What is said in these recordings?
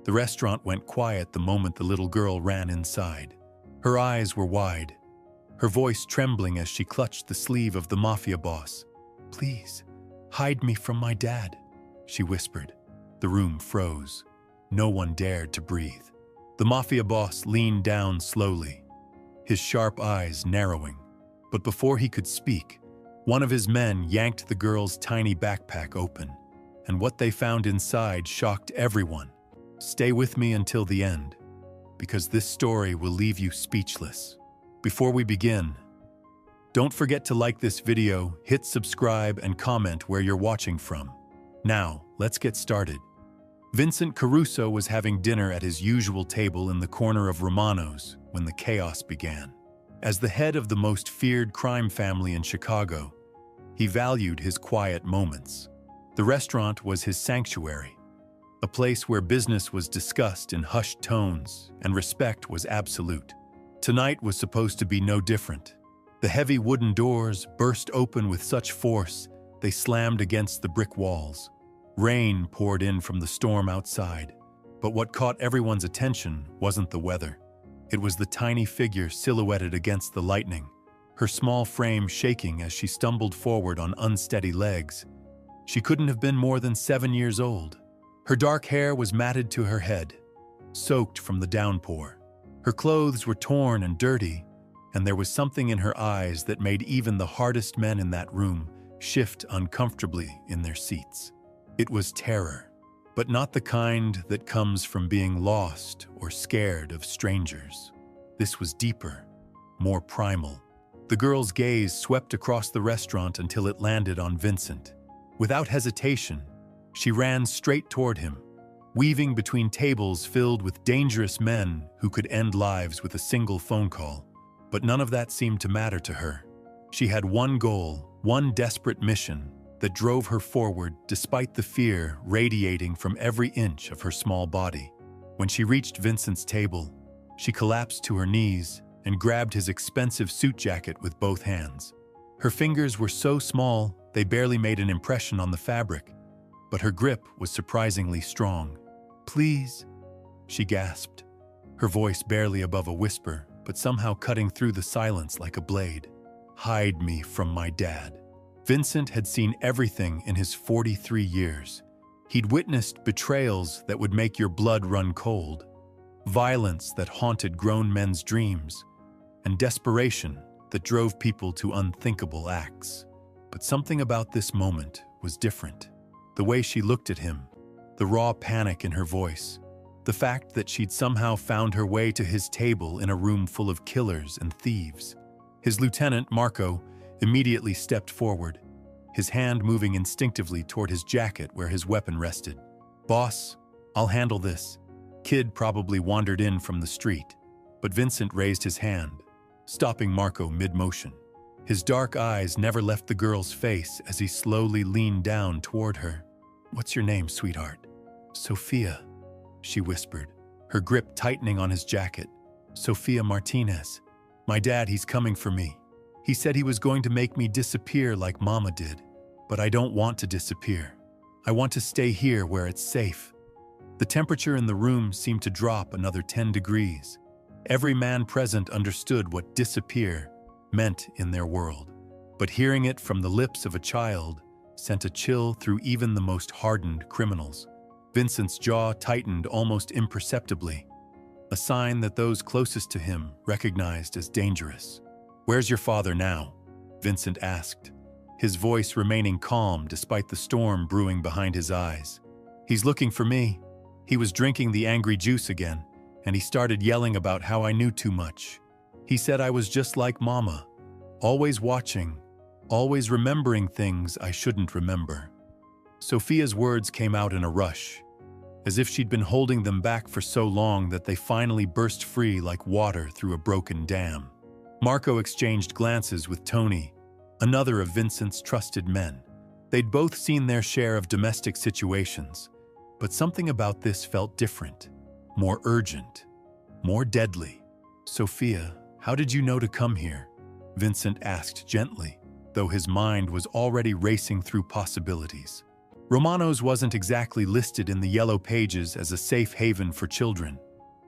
The restaurant went quiet the moment the little girl ran inside. Her eyes were wide, her voice trembling as she clutched the sleeve of the Mafia boss. "Please, hide me from my dad," she whispered. The room froze. No one dared to breathe. The Mafia boss leaned down slowly, his sharp eyes narrowing. But before he could speak, one of his men yanked the girl's tiny backpack open, and what they found inside shocked everyone. Stay with me until the end, because this story will leave you speechless. Before we begin, don't forget to like this video, hit subscribe, and comment where you're watching from. Now, let's get started. Vincent Caruso was having dinner at his usual table in the corner of Romano's when the chaos began. As the head of the most feared crime family in Chicago, he valued his quiet moments. The restaurant was his sanctuary, a place where business was discussed in hushed tones and respect was absolute. Tonight was supposed to be no different. The heavy wooden doors burst open with such force they slammed against the brick walls. Rain poured in from the storm outside, but what caught everyone's attention wasn't the weather. It was the tiny figure silhouetted against the lightning, her small frame shaking as she stumbled forward on unsteady legs. She couldn't have been more than 7 years old. Her dark hair was matted to her head, soaked from the downpour. Her clothes were torn and dirty, and there was something in her eyes that made even the hardest men in that room shift uncomfortably in their seats. It was terror, but not the kind that comes from being lost or scared of strangers. This was deeper, more primal. The girl's gaze swept across the restaurant until it landed on Vincent. Without hesitation, she ran straight toward him, weaving between tables filled with dangerous men who could end lives with a single phone call. But none of that seemed to matter to her. She had one goal, one desperate mission that drove her forward despite the fear radiating from every inch of her small body. When she reached Vincent's table, she collapsed to her knees and grabbed his expensive suit jacket with both hands. Her fingers were so small they barely made an impression on the fabric, but her grip was surprisingly strong. "Please," she gasped, her voice barely above a whisper, but somehow cutting through the silence like a blade. "Hide me from my dad." Vincent had seen everything in his 43 years. He'd witnessed betrayals that would make your blood run cold, violence that haunted grown men's dreams, and desperation that drove people to unthinkable acts. But something about this moment was different. The way she looked at him, the raw panic in her voice, the fact that she'd somehow found her way to his table in a room full of killers and thieves. His lieutenant, Marco, immediately stepped forward, his hand moving instinctively toward his jacket where his weapon rested. "Boss, I'll handle this." Kid probably wandered in from the street, but Vincent raised his hand, stopping Marco mid-motion. His dark eyes never left the girl's face as he slowly leaned down toward her. "What's your name, sweetheart?" "Sophia," she whispered, her grip tightening on his jacket. "Sophia Martinez. My dad, he's coming for me. He said he was going to make me disappear like Mama did, but I don't want to disappear. I want to stay here where it's safe." The temperature in the room seemed to drop another 10 degrees. Every man present understood what disappear meant in their world, but hearing it from the lips of a child sent a chill through even the most hardened criminals. Vincent's jaw tightened almost imperceptibly, a sign that those closest to him recognized as dangerous. "Where's your father now?" Vincent asked, his voice remaining calm despite the storm brewing behind his eyes. "He's looking for me. He was drinking the angry juice again, and he started yelling about how I knew too much. He said I was just like Mama, always watching, always remembering things I shouldn't remember." Sophia's words came out in a rush, as if she'd been holding them back for so long that they finally burst free like water through a broken dam. Marco exchanged glances with Tony, another of Vincent's trusted men. They'd both seen their share of domestic situations, but something about this felt different, more urgent, more deadly. "Sophia, how did you know to come here?" Vincent asked gently, though his mind was already racing through possibilities. Romano's wasn't exactly listed in the yellow pages as a safe haven for children.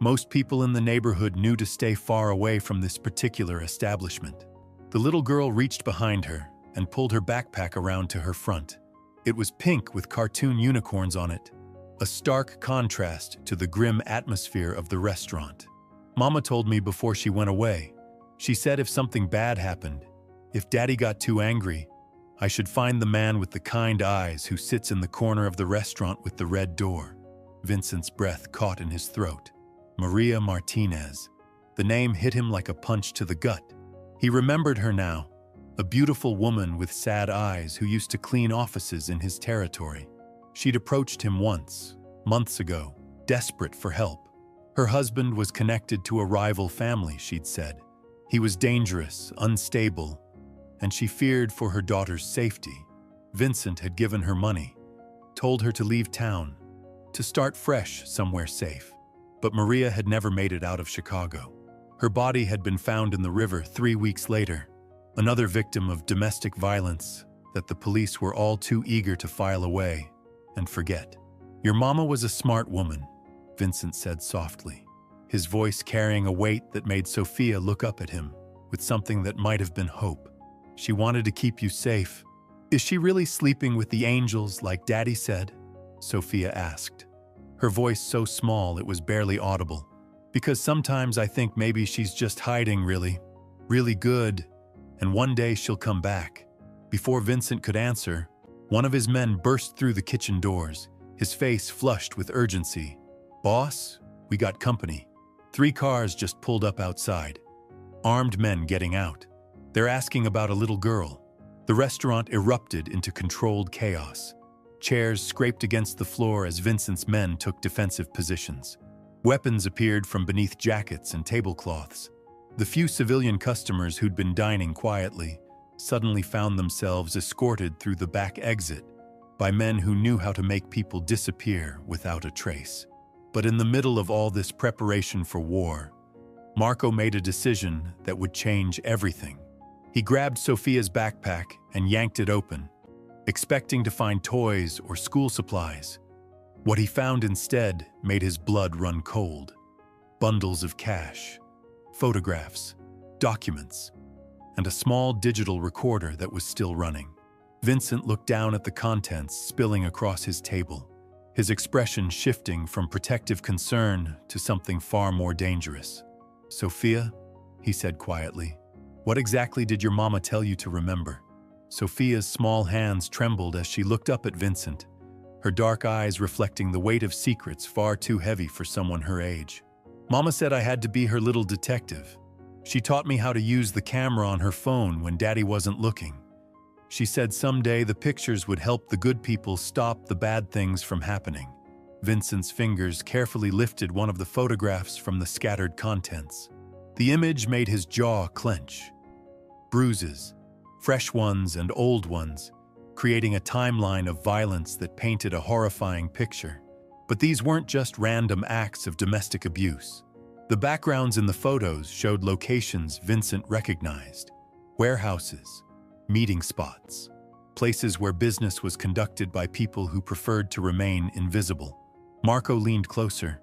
Most people in the neighborhood knew to stay far away from this particular establishment. The little girl reached behind her and pulled her backpack around to her front. It was pink with cartoon unicorns on it, a stark contrast to the grim atmosphere of the restaurant. Mama told me before she went away. She said if something bad happened, if Daddy got too angry, I should find the man with the kind eyes who sits in the corner of the restaurant with the red door. Vincent's breath caught in his throat. Maria Martinez. The name hit him like a punch to the gut. He remembered her now, a beautiful woman with sad eyes who used to clean offices in his territory. She'd approached him once, months ago, desperate for help. Her husband was connected to a rival family, she'd said. He was dangerous, unstable, and she feared for her daughter's safety. Vincent had given her money, told her to leave town, to start fresh somewhere safe. But Maria had never made it out of Chicago. Her body had been found in the river 3 weeks later, another victim of domestic violence that the police were all too eager to file away and forget. "Your mama was a smart woman," Vincent said softly, his voice carrying a weight that made Sophia look up at him with something that might have been hope. "She wanted to keep you safe." "Is she really sleeping with the angels like Daddy said?" Sophia asked, her voice so small it was barely audible. "Because sometimes I think maybe she's just hiding really good, and one day she'll come back." Before Vincent could answer, one of his men burst through the kitchen doors, his face flushed with urgency. "Boss, we got company." 3 cars just pulled up outside. Armed men getting out. They're asking about a little girl. The restaurant erupted into controlled chaos. Chairs scraped against the floor as Vincent's men took defensive positions. Weapons appeared from beneath jackets and tablecloths. The few civilian customers who'd been dining quietly suddenly found themselves escorted through the back exit by men who knew how to make people disappear without a trace. But in the middle of all this preparation for war, Marco made a decision that would change everything. He grabbed Sophia's backpack and yanked it open, expecting to find toys or school supplies. What he found instead made his blood run cold. Bundles of cash, photographs, documents, and a small digital recorder that was still running. Vincent looked down at the contents spilling across his table, his expression shifting from protective concern to something far more dangerous. "Sophia," he said quietly, "what exactly did your mama tell you to remember?" Sophia's small hands trembled as she looked up at Vincent, her dark eyes reflecting the weight of secrets far too heavy for someone her age. "Mama said I had to be her little detective. She taught me how to use the camera on her phone when Daddy wasn't looking. She said someday the pictures would help the good people stop the bad things from happening." Vincent's fingers carefully lifted one of the photographs from the scattered contents. The image made his jaw clench. Bruises, fresh ones and old ones, creating a timeline of violence that painted a horrifying picture. But these weren't just random acts of domestic abuse. The backgrounds in the photos showed locations Vincent recognized: warehouses, meeting spots, places where business was conducted by people who preferred to remain invisible. Marco leaned closer,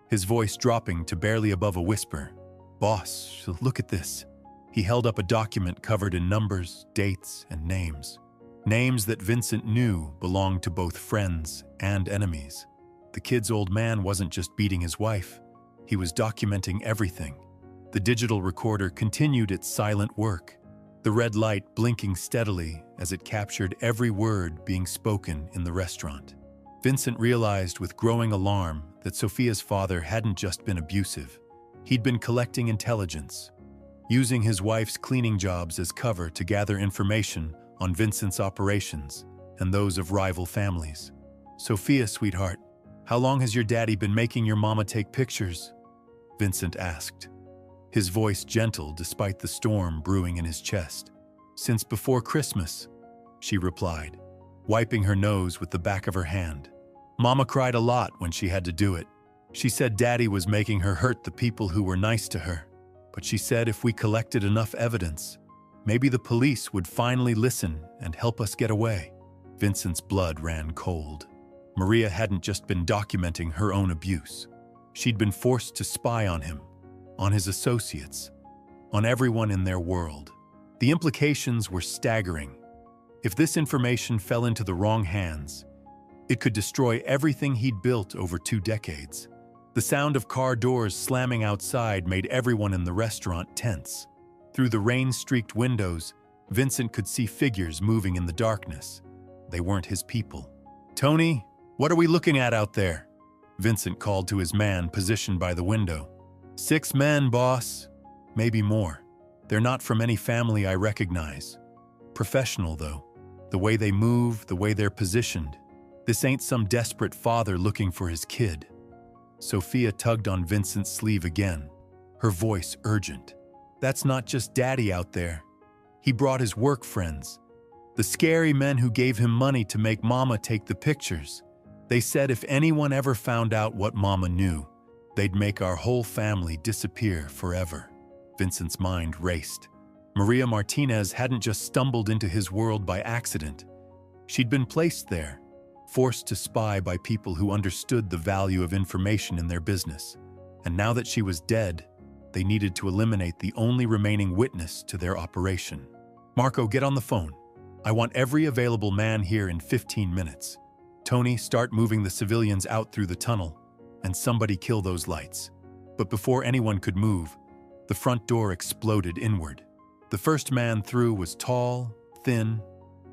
his voice dropping to barely above a whisper. "Boss, look at this." He held up a document covered in numbers, dates, and names. Names that Vincent knew belonged to both friends and enemies. The kid's old man wasn't just beating his wife, he was documenting everything. The digital recorder continued its silent work, the red light blinking steadily as it captured every word being spoken in the restaurant. Vincent realized with growing alarm that Sophia's father hadn't just been abusive. He'd been collecting intelligence, using his wife's cleaning jobs as cover to gather information on Vincent's operations and those of rival families. "Sophia, sweetheart, how long has your daddy been making your mama take pictures?" Vincent asked, his voice gentle despite the storm brewing in his chest. "Since before Christmas," she replied, wiping her nose with the back of her hand. "Mama cried a lot when she had to do it. She said Daddy was making her hurt the people who were nice to her. But she said if we collected enough evidence, maybe the police would finally listen and help us get away." Vincent's blood ran cold. Maria hadn't just been documenting her own abuse. She'd been forced to spy on him, on his associates, on everyone in their world. The implications were staggering. If this information fell into the wrong hands, it could destroy everything he'd built over 2 decades. The sound of car doors slamming outside made everyone in the restaurant tense. Through the rain-streaked windows, Vincent could see figures moving in the darkness. They weren't his people. "Tony, what are we looking at out there?" Vincent called to his man positioned by the window. "6 men, boss. Maybe more. They're not from any family I recognize. Professional, though. The way they move, the way they're positioned. This ain't some desperate father looking for his kid." Sophia tugged on Vincent's sleeve again, her voice urgent. "That's not just Daddy out there. He brought his work friends. The scary men who gave him money to make Mama take the pictures. They said if anyone ever found out what Mama knew, they'd make our whole family disappear forever." Vincent's mind raced. Maria Martinez hadn't just stumbled into his world by accident. She'd been placed there, forced to spy by people who understood the value of information in their business. And now that she was dead, they needed to eliminate the only remaining witness to their operation. "Marco, get on the phone. I want every available man here in 15 minutes. Tony, start moving the civilians out through the tunnel, and somebody kill those lights." But before anyone could move, the front door exploded inward. The first man through was tall, thin,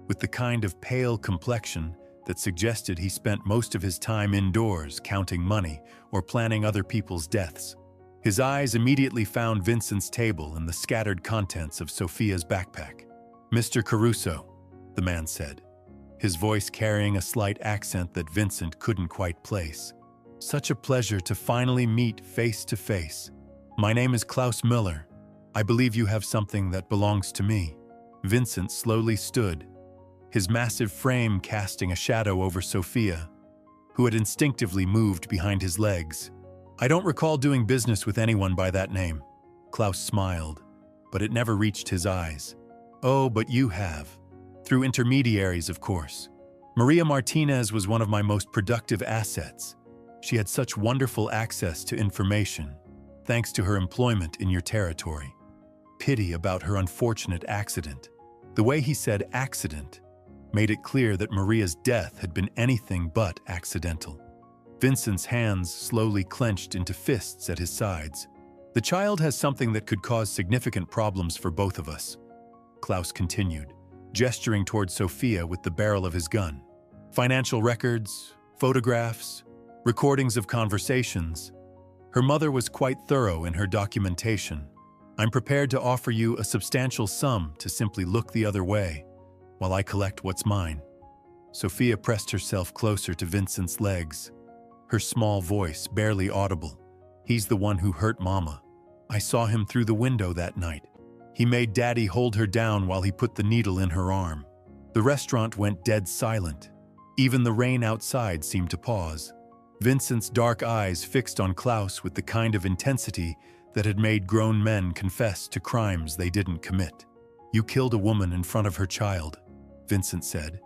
with the kind of pale complexion that suggested he spent most of his time indoors counting money or planning other people's deaths. His eyes immediately found Vincent's table and the scattered contents of Sophia's backpack. "Mr. Caruso," the man said, his voice carrying a slight accent that Vincent couldn't quite place. "Such a pleasure to finally meet face to face. My name is Klaus Müller. I believe you have something that belongs to me." Vincent slowly stood, his massive frame casting a shadow over Sophia, who had instinctively moved behind his legs. "I don't recall doing business with anyone by that name." Klaus smiled, but it never reached his eyes. "Oh, but you have. Through intermediaries, of course. Maria Martinez was one of my most productive assets. She had such wonderful access to information, thanks to her employment in your territory. Pity about her unfortunate accident." The way he said accident made it clear that Maria's death had been anything but accidental. Vincent's hands slowly clenched into fists at his sides. "The child has something that could cause significant problems for both of us," Klaus continued, gesturing toward Sophia with the barrel of his gun. "Financial records, photographs, recordings of conversations. Her mother was quite thorough in her documentation. I'm prepared to offer you a substantial sum to simply look the other way while I collect what's mine." Sophia pressed herself closer to Vincent's legs, her small voice barely audible. "He's the one who hurt Mama. I saw him through the window that night. He made Daddy hold her down while he put the needle in her arm." The restaurant went dead silent. Even the rain outside seemed to pause. Vincent's dark eyes fixed on Klaus with the kind of intensity that had made grown men confess to crimes they didn't commit. "You killed a woman in front of her child," Vincent said,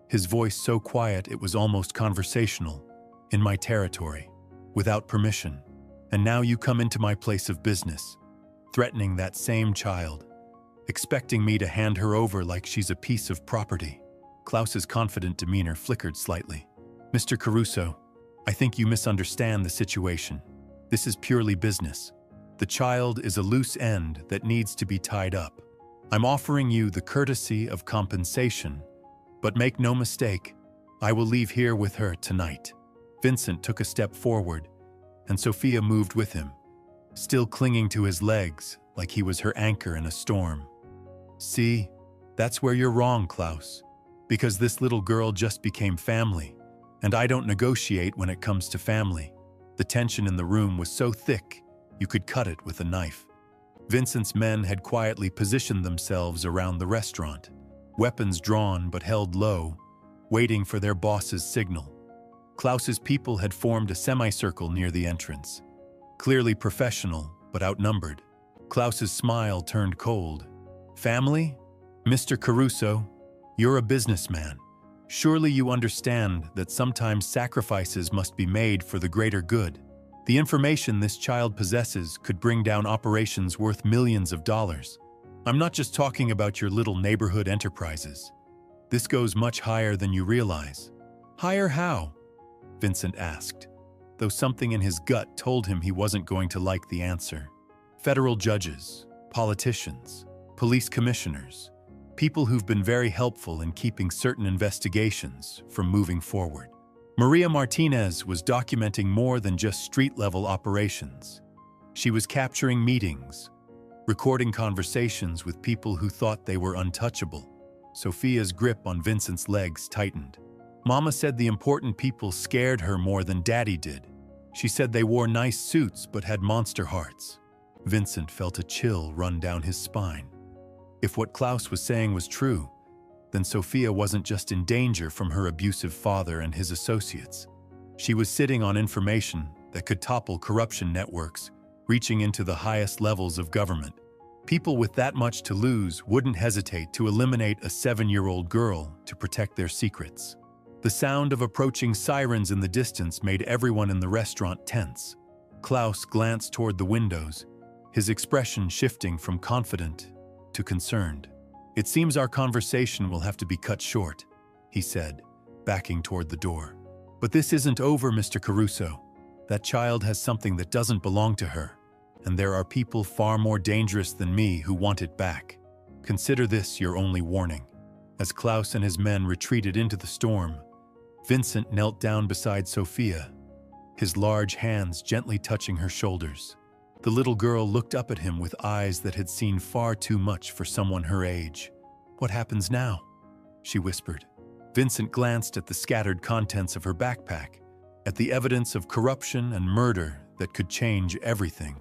his voice so quiet it was almost conversational. "In my territory, without permission. And now you come into my place of business, threatening that same child, expecting me to hand her over like she's a piece of property." Klaus's confident demeanor flickered slightly. "Mr. Caruso, I think you misunderstand the situation. This is purely business. The child is a loose end that needs to be tied up. I'm offering you the courtesy of compensation, but make no mistake, I will leave here with her tonight." Vincent took a step forward, and Sophia moved with him, still clinging to his legs like he was her anchor in a storm. "See, that's where you're wrong, Klaus, because this little girl just became family, and I don't negotiate when it comes to family." The tension in the room was so thick, you could cut it with a knife. Vincent's men had quietly positioned themselves around the restaurant, weapons drawn but held low, waiting for their boss's signal. Klaus's people had formed a semicircle near the entrance, clearly professional but outnumbered. Klaus's smile turned cold. "Family? Mr. Caruso, you're a businessman. Surely you understand that sometimes sacrifices must be made for the greater good. The information this child possesses could bring down operations worth millions of dollars. I'm not just talking about your little neighborhood enterprises. This goes much higher than you realize." "Higher how?" Vincent asked, though something in his gut told him he wasn't going to like the answer. "Federal judges, politicians, police commissioners, people who've been very helpful in keeping certain investigations from moving forward." Maria Martinez was documenting more than just street-level operations. She was capturing meetings, recording conversations with people who thought they were untouchable. Sophia's grip on Vincent's legs tightened. Mama said the important people scared her more than Daddy did. She said they wore nice suits but had monster hearts. Vincent felt a chill run down his spine. If what Klaus was saying was true, then Sophia wasn't just in danger from her abusive father and his associates. She was sitting on information that could topple corruption networks, reaching into the highest levels of government. People with that much to lose wouldn't hesitate to eliminate a 7-year-old girl to protect their secrets. The sound of approaching sirens in the distance made everyone in the restaurant tense. Klaus glanced toward the windows, his expression shifting from confident to concerned. "It seems our conversation will have to be cut short," he said, backing toward the door. "But this isn't over, Mr. Caruso. That child has something that doesn't belong to her, and there are people far more dangerous than me who want it back. Consider this your only warning." As Klaus and his men retreated into the storm, Vincent knelt down beside Sophia, his large hands gently touching her shoulders. The little girl looked up at him with eyes that had seen far too much for someone her age. "What happens now?" she whispered. Vincent glanced at the scattered contents of her backpack, at the evidence of corruption and murder that could change everything.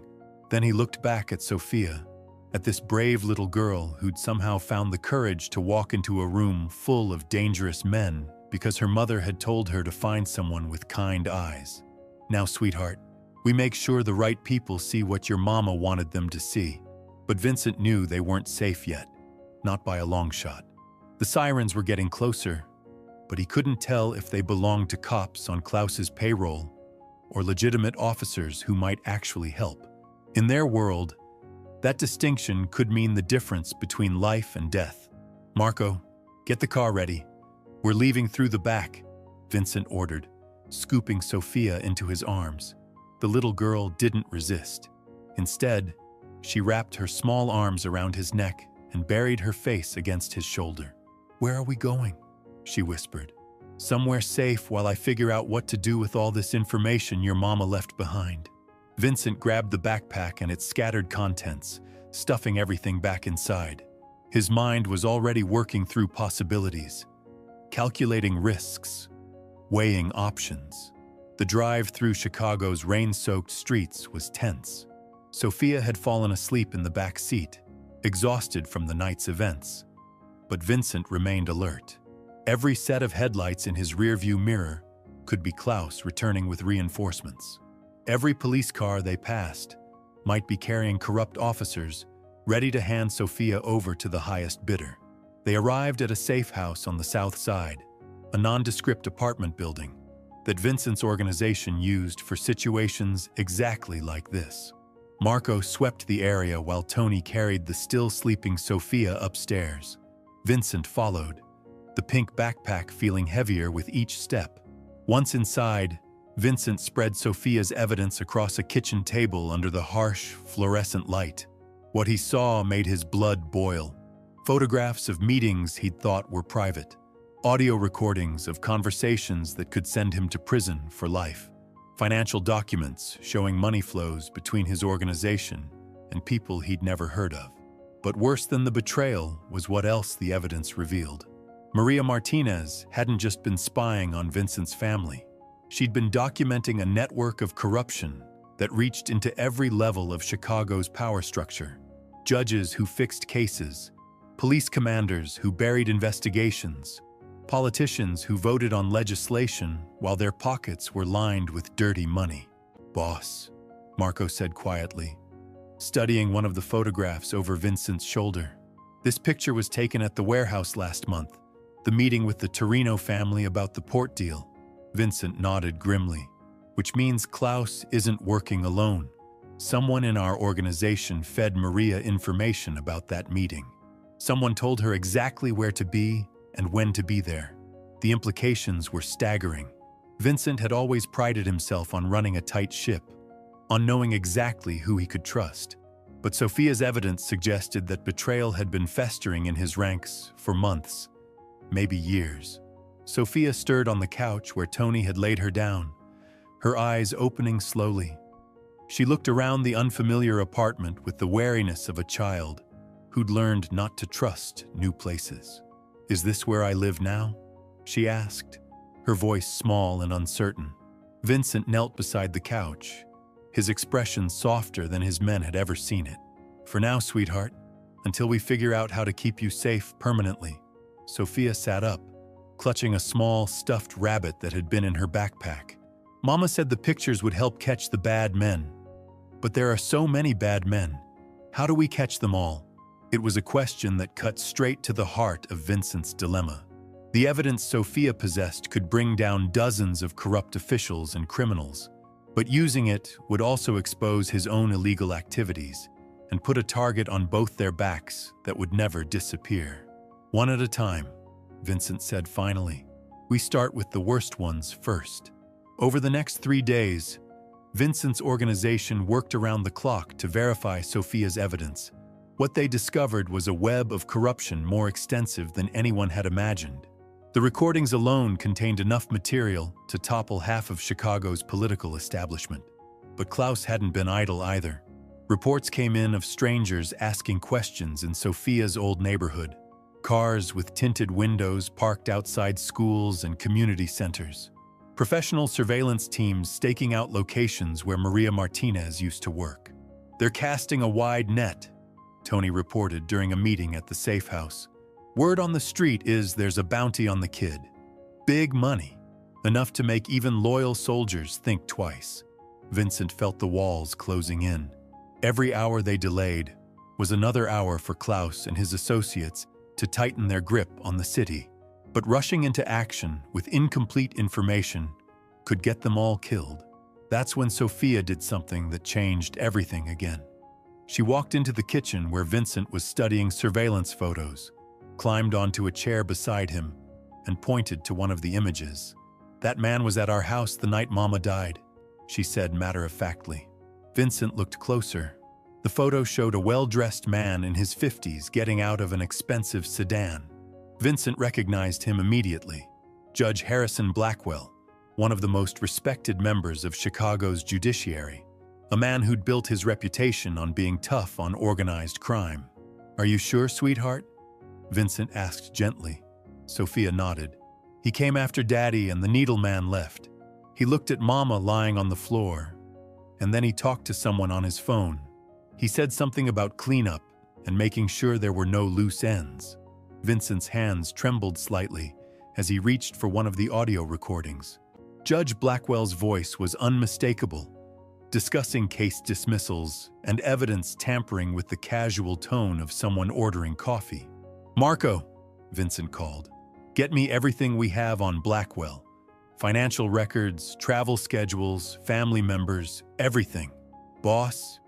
Then he looked back at Sophia, at this brave little girl who'd somehow found the courage to walk into a room full of dangerous men because her mother had told her to find someone with kind eyes. "Now, sweetheart, we make sure the right people see what your mama wanted them to see." But Vincent knew they weren't safe yet, not by a long shot. The sirens were getting closer, but he couldn't tell if they belonged to cops on Klaus's payroll or legitimate officers who might actually help. In their world, that distinction could mean the difference between life and death. "Marco, get the car ready. We're leaving through the back," Vincent ordered, scooping Sophia into his arms. The little girl didn't resist. Instead, she wrapped her small arms around his neck and buried her face against his shoulder. "Where are we going?" she whispered. "Somewhere safe while I figure out what to do with all this information your mama left behind." Vincent grabbed the backpack and its scattered contents, stuffing everything back inside. His mind was already working through possibilities, calculating risks, weighing options. The drive through Chicago's rain-soaked streets was tense. Sophia had fallen asleep in the back seat, exhausted from the night's events. But Vincent remained alert. Every set of headlights in his rearview mirror could be Klaus returning with reinforcements. Every police car they passed might be carrying corrupt officers ready to hand Sophia over to the highest bidder. They arrived at a safe house on the south side, a nondescript apartment building that Vincent's organization used for situations exactly like this. Marco swept the area while Tony carried the still-sleeping Sophia upstairs. Vincent followed, the pink backpack feeling heavier with each step. Once inside, Vincent spread Sophia's evidence across a kitchen table under the harsh, fluorescent light. What he saw made his blood boil. Photographs of meetings he'd thought were private. Audio recordings of conversations that could send him to prison for life. Financial documents showing money flows between his organization and people he'd never heard of. But worse than the betrayal was what else the evidence revealed. Maria Martinez hadn't just been spying on Vincent's family. She'd been documenting a network of corruption that reached into every level of Chicago's power structure. Judges who fixed cases, police commanders who buried investigations, politicians who voted on legislation while their pockets were lined with dirty money. "Boss," Marco said quietly, studying one of the photographs over Vincent's shoulder. "This picture was taken at the warehouse last month. The meeting with the Torino family about the port deal. Vincent nodded grimly. Which means Klaus isn't working alone. Someone in our organization fed Maria information about that meeting. Someone told her exactly where to be and when to be there. The implications were staggering. Vincent had always prided himself on running a tight ship, on knowing exactly who he could trust. But Sophia's evidence suggested that betrayal had been festering in his ranks for months, maybe years. Sophia stirred on the couch where Tony had laid her down, her eyes opening slowly. She looked around the unfamiliar apartment with the wariness of a child who'd learned not to trust new places. "Is this where I live now?" she asked, her voice small and uncertain. Vincent knelt beside the couch, his expression softer than his men had ever seen it. "For now, sweetheart, until we figure out how to keep you safe permanently." Sophia sat up, clutching a small, stuffed rabbit that had been in her backpack. "Mama said the pictures would help catch the bad men. But there are so many bad men. How do we catch them all?" It was a question that cut straight to the heart of Vincent's dilemma. The evidence Sophia possessed could bring down dozens of corrupt officials and criminals, but using it would also expose his own illegal activities and put a target on both their backs that would never disappear. "One at a time," Vincent said finally. "We start with the worst ones first." Over the next 3 days, Vincent's organization worked around the clock to verify Sophia's evidence. What they discovered was a web of corruption more extensive than anyone had imagined. The recordings alone contained enough material to topple half of Chicago's political establishment. But Klaus hadn't been idle either. Reports came in of strangers asking questions in Sophia's old neighborhood. Cars with tinted windows parked outside schools and community centers. Professional surveillance teams staking out locations where Maria Martinez used to work. "They're casting a wide net," Tony reported during a meeting at the safe house. "Word on the street is there's a bounty on the kid. Big money, enough to make even loyal soldiers think twice." Vincent felt the walls closing in. Every hour they delayed was another hour for Klaus and his associates to tighten their grip on the city. But rushing into action with incomplete information could get them all killed. That's when Sophia did something that changed everything again. She walked into the kitchen where Vincent was studying surveillance photos, climbed onto a chair beside him, and pointed to one of the images. "That man was at our house the night Mama died," she said matter-of-factly. Vincent looked closer. The photo showed a well-dressed man in his 50s getting out of an expensive sedan. Vincent recognized him immediately. Judge Harrison Blackwell, one of the most respected members of Chicago's judiciary, a man who'd built his reputation on being tough on organized crime. "Are you sure, sweetheart?" Vincent asked gently. Sophia nodded. "He came after Daddy and the needleman left. He looked at Mama lying on the floor, and then he talked to someone on his phone. He said something about cleanup and making sure there were no loose ends." Vincent's hands trembled slightly as he reached for one of the audio recordings. Judge Blackwell's voice was unmistakable, discussing case dismissals and evidence tampering with the casual tone of someone ordering coffee. "Marco," Vincent called, "get me everything we have on Blackwell. Financial records, travel schedules, family members, everything. Boss,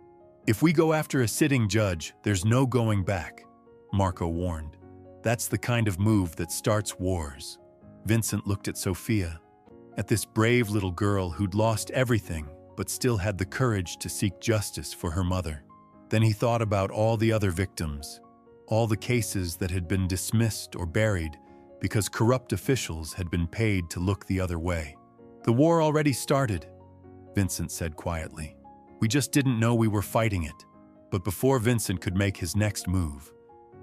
if we go after a sitting judge, there's no going back," Marco warned. "That's the kind of move that starts wars." Vincent looked at Sophia, at this brave little girl who'd lost everything but still had the courage to seek justice for her mother. Then he thought about all the other victims, all the cases that had been dismissed or buried because corrupt officials had been paid to look the other way. "The war already started," Vincent said quietly. "We just didn't know we were fighting it." But before Vincent could make his next move,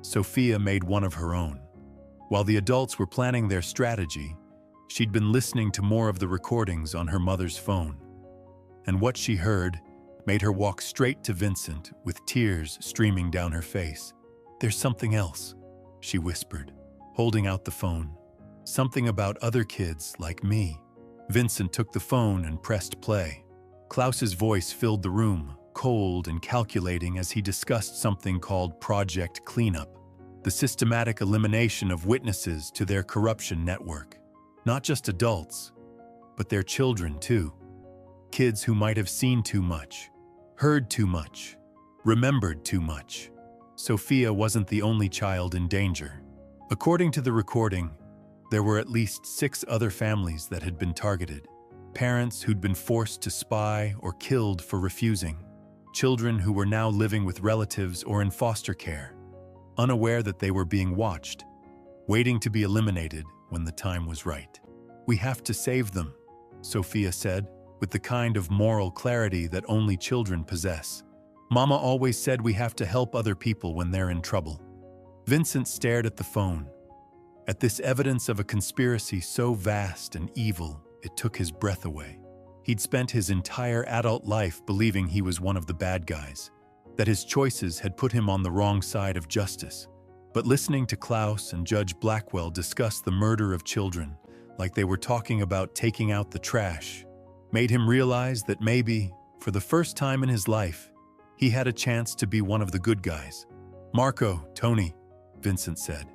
Sophia made one of her own. While the adults were planning their strategy, she'd been listening to more of the recordings on her mother's phone. And what she heard made her walk straight to Vincent with tears streaming down her face. "There's something else," she whispered, holding out the phone. "Something about other kids like me." Vincent took the phone and pressed play. Klaus's voice filled the room, cold and calculating as he discussed something called Project Cleanup. the systematic elimination of witnesses to their corruption network. Not just adults, but their children too. Kids who might have seen too much, heard too much, remembered too much. Sophia wasn't the only child in danger. According to the recording, there were at least 6 other families that had been targeted. Parents who'd been forced to spy or killed for refusing. Children who were now living with relatives or in foster care, unaware that they were being watched, waiting to be eliminated when the time was right. "We have to save them," Sophia said, with the kind of moral clarity that only children possess. "Mama always said we have to help other people when they're in trouble." Vincent stared at the phone. At this evidence of a conspiracy so vast and evil, it took his breath away. He'd spent his entire adult life believing he was one of the bad guys, that his choices had put him on the wrong side of justice. But listening to Klaus and Judge Blackwell discuss the murder of children, like they were talking about taking out the trash, made him realize that maybe, for the first time in his life, he had a chance to be one of the good guys. "Marco, Tony," Vincent said,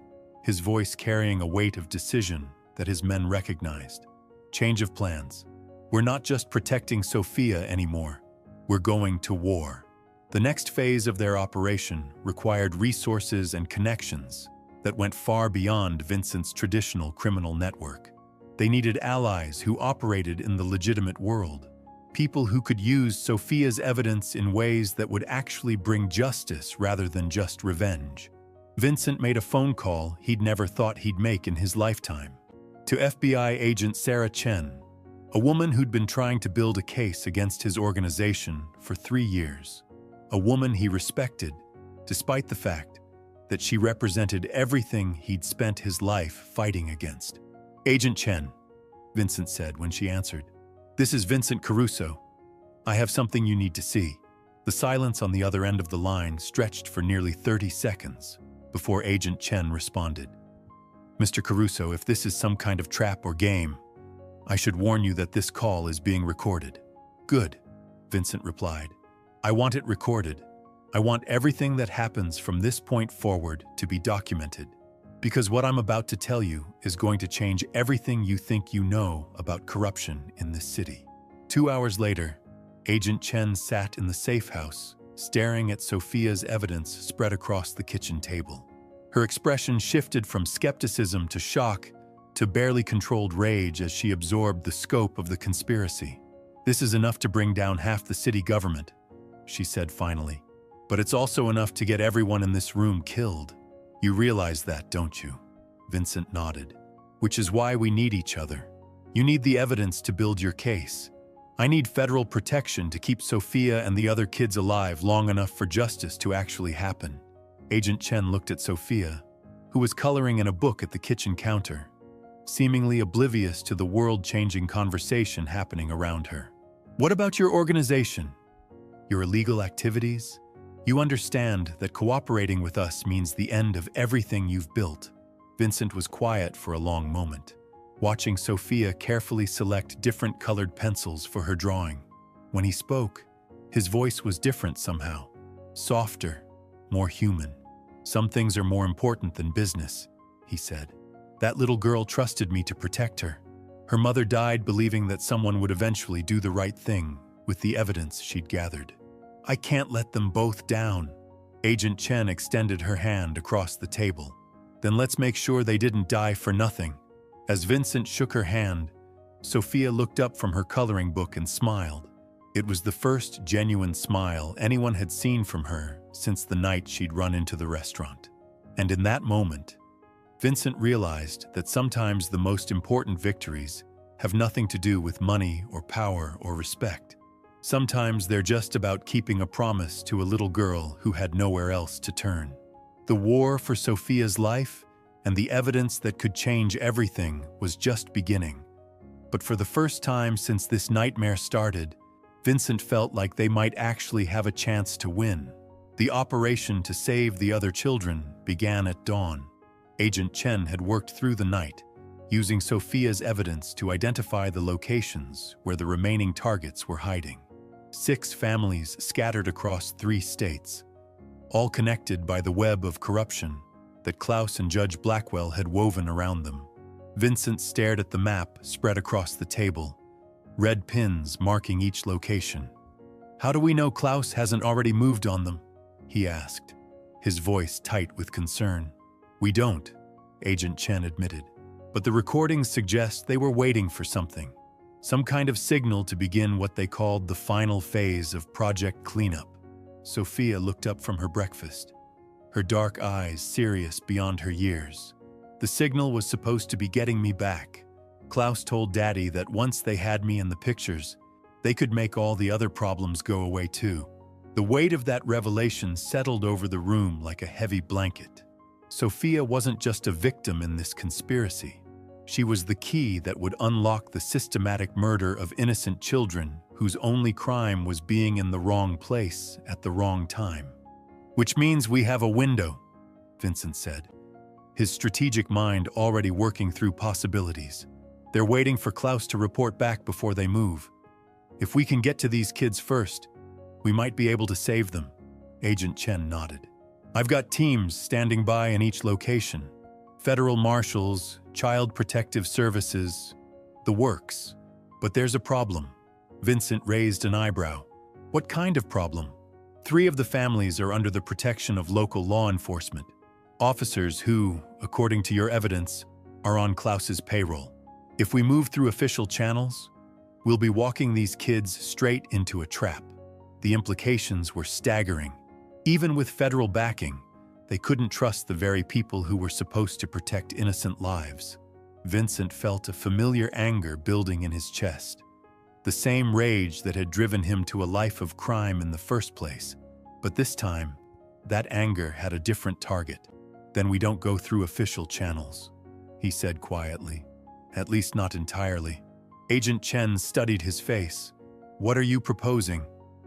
his voice carrying a weight of decision that his men recognized. "Change of plans. We're not just protecting Sophia anymore. We're going to war." The next phase of their operation required resources and connections that went far beyond Vincent's traditional criminal network. They needed allies who operated in the legitimate world, people who could use Sophia's evidence in ways that would actually bring justice rather than just revenge. Vincent made a phone call he'd never thought he'd make in his lifetime, to FBI agent Sarah Chen, a woman who'd been trying to build a case against his organization for 3 years. A woman he respected, despite the fact that she represented everything he'd spent his life fighting against. "Agent Chen," Vincent said when she answered. "This is Vincent Caruso. I have something you need to see." The silence on the other end of the line stretched for nearly 30 seconds before Agent Chen responded. "Mr. Caruso, if this is some kind of trap or game, I should warn you that this call is being recorded." "Good," Vincent replied. "I want it recorded. I want everything that happens from this point forward to be documented, because what I'm about to tell you is going to change everything you think you know about corruption in this city." 2 hours later, Agent Chen sat in the safe house, staring at Sophia's evidence spread across the kitchen table. Her expression shifted from skepticism to shock to barely controlled rage as she absorbed the scope of the conspiracy. "This is enough to bring down half the city government," she said finally. "But it's also enough to get everyone in this room killed. You realize that, don't you?" Vincent nodded. "Which is why we need each other. You need the evidence to build your case. I need federal protection to keep Sophia and the other kids alive long enough for justice to actually happen." Agent Chen looked at Sophia, who was coloring in a book at the kitchen counter, seemingly oblivious to the world-changing conversation happening around her. "What about your organization? Your illegal activities? You understand that cooperating with us means the end of everything you've built." Vincent was quiet for a long moment, watching Sophia carefully select different colored pencils for her drawing. When he spoke, his voice was different somehow, softer, more human. "Some things are more important than business," he said. "That little girl trusted me to protect her. Her mother died believing that someone would eventually do the right thing with the evidence she'd gathered. I can't let them both down." Agent Chen extended her hand across the table. "Then let's make sure they didn't die for nothing." As Vincent shook her hand, Sophia looked up from her coloring book and smiled. It was the first genuine smile anyone had seen from her since the night she'd run into the restaurant. And in that moment, Vincent realized that sometimes the most important victories have nothing to do with money or power or respect. Sometimes they're just about keeping a promise to a little girl who had nowhere else to turn. The war for Sophia's life and the evidence that could change everything was just beginning. But for the first time since this nightmare started, Vincent felt like they might actually have a chance to win. The operation to save the other children began at dawn. Agent Chen had worked through the night, using Sophia's evidence to identify the locations where the remaining targets were hiding. 6 families scattered across 3 states, all connected by the web of corruption that Klaus and Judge Blackwell had woven around them. Vincent stared at the map spread across the table, red pins marking each location. "How do we know Klaus hasn't already moved on them?" he asked, his voice tight with concern. "We don't," Agent Chen admitted. "But the recordings suggest they were waiting for something. Some kind of signal to begin what they called the final phase of Project Cleanup." Sophia looked up from her breakfast, her dark eyes serious beyond her years. "The signal was supposed to be getting me back. Klaus told Daddy that once they had me in the pictures, they could make all the other problems go away too." The weight of that revelation settled over the room like a heavy blanket. Sophia wasn't just a victim in this conspiracy. She was the key that would unlock the systematic murder of innocent children whose only crime was being in the wrong place at the wrong time. "Which means we have a window," Vincent said, his strategic mind already working through possibilities. "They're waiting for Klaus to report back before they move. If we can get to these kids first, we might be able to save them." Agent Chen nodded. "I've got teams standing by in each location. Federal marshals, child protective services, the works. But there's a problem." Vincent raised an eyebrow. "What kind of problem?" "3 of the families are under the protection of local law enforcement. Officers who, according to your evidence, are on Klaus's payroll. If we move through official channels, we'll be walking these kids straight into a trap." The implications were staggering. Even with federal backing, they couldn't trust the very people who were supposed to protect innocent lives. Vincent felt a familiar anger building in his chest. The same rage that had driven him to a life of crime in the first place. But this time, that anger had a different target. "Then we don't go through official channels," he said quietly. "At least not entirely." Agent Chen studied his face. "What are you proposing?"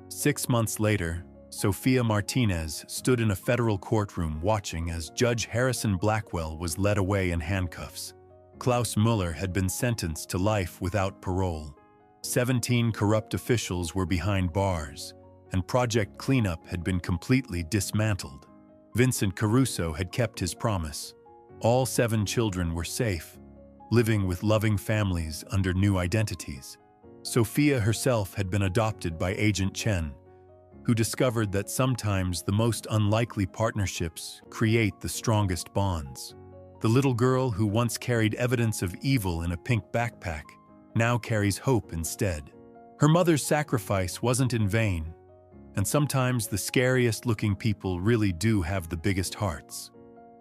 6 months later, Sophia Martinez stood in a federal courtroom watching as Judge Harrison Blackwell was led away in handcuffs. Klaus Mueller had been sentenced to life without parole. 17 corrupt officials were behind bars, and Project Cleanup had been completely dismantled. Vincent Caruso had kept his promise. All 7 children were safe, living with loving families under new identities. Sophia herself had been adopted by Agent Chen, who discovered that sometimes the most unlikely partnerships create the strongest bonds. The little girl who once carried evidence of evil in a pink backpack now carries hope instead. Her mother's sacrifice wasn't in vain, and sometimes the scariest-looking people really do have the biggest hearts.